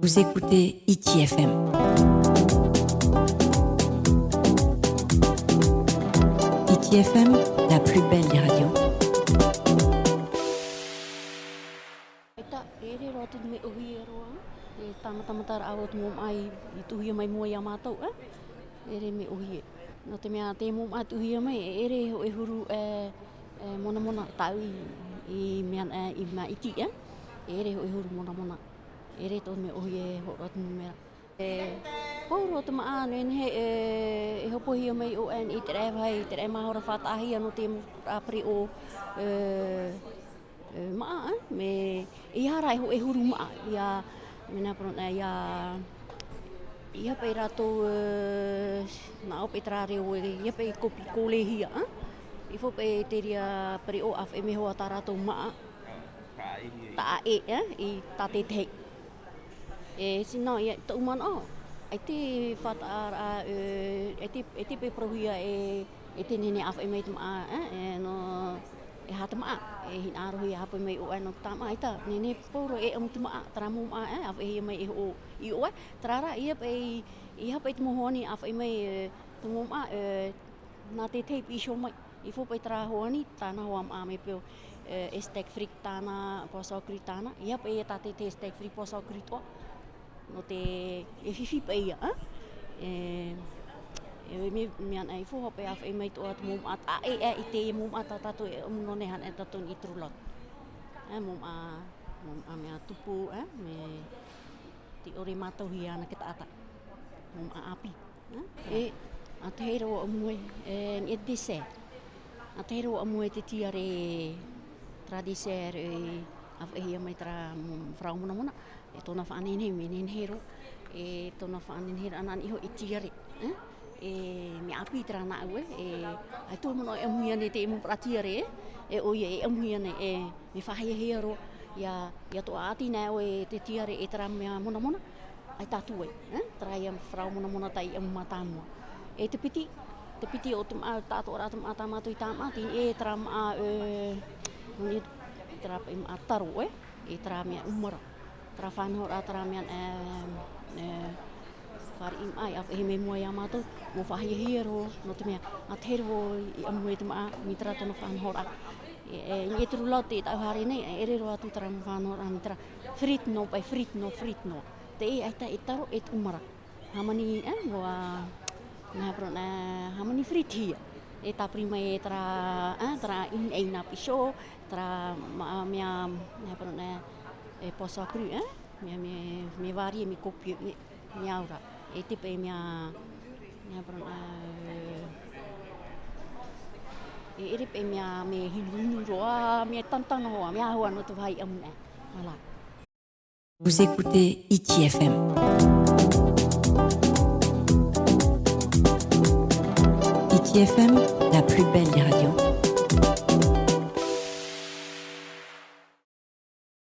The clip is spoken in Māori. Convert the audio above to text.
Vous écoutez ITFM. ITFM, la plus belle des radios. Ita ere ro tu me uhi roa e tamatar awat mum ai itu hia mai mo ya matau ere me uhi no te mea te mum atu hia mai ere ho e huru mona tau I mea I ma iti ere ho e huru mona ere to me uhi ho ro tu me ho ro tu ma an en he e hopo hia mai o en I tre vai tre ma hora fata hia no te apri o maa me ia rai ho e huru maa ia mena prona ia pe rato na op itrare o ia pe kopi kole hia I fo pe teria pri o af me ho atarato maa ta I tate te sino ia to man o ai te fata e te pe prohia e te nene af me maa no e hatama hin aro hi hapo mai o ano tama ita nene poro tuma tramu af e mai o I o trara ia pe I hapo it mohoni af e mai tumu na te tape I show mai I fo pe tra honi tana ho am me pe steak frit tana poso kritana ia pe ta te steak frit poso krito no te e fifi pe ia mi an ai fo hope af e mai to at mum at I te mum at tato no ne han tato I trulot mum a me tupu me ti ore mato hi ana kita ata mum a api atero mo e dise atero mo te tiare tradiser af e mai tra frau mona to na fa ne menen hero to na fa ne hero anan iho itiare mi api tra na we ai to mo e muiane te mo pratiare o ye e muiane mi fa hero ya to ati na we te tiare tra mona ai tatu we tra ia frau mona tai matamu te piti o tum tato ora tum atama tu tamati tra ma ni tra im ataru tra mi umur tra fan hora tra mi far im ai af e me mo yamato mo fa hero no te mea atero I amu te ma mitra to no fan hora e trulote ta hari nei ere ro atu tra fan hora mitra frit no te ai ta itaro et umara hamani wa na prona hamani frit hia ta prima tra in na pisho tra mia na prona poso cru mi vari mi copio mi aura te pe mia prona ere pe mia me hinu roa mi tantan ho mi ho no to vai voilà. Vous écoutez ITFM. ITFM, la plus belle des radios.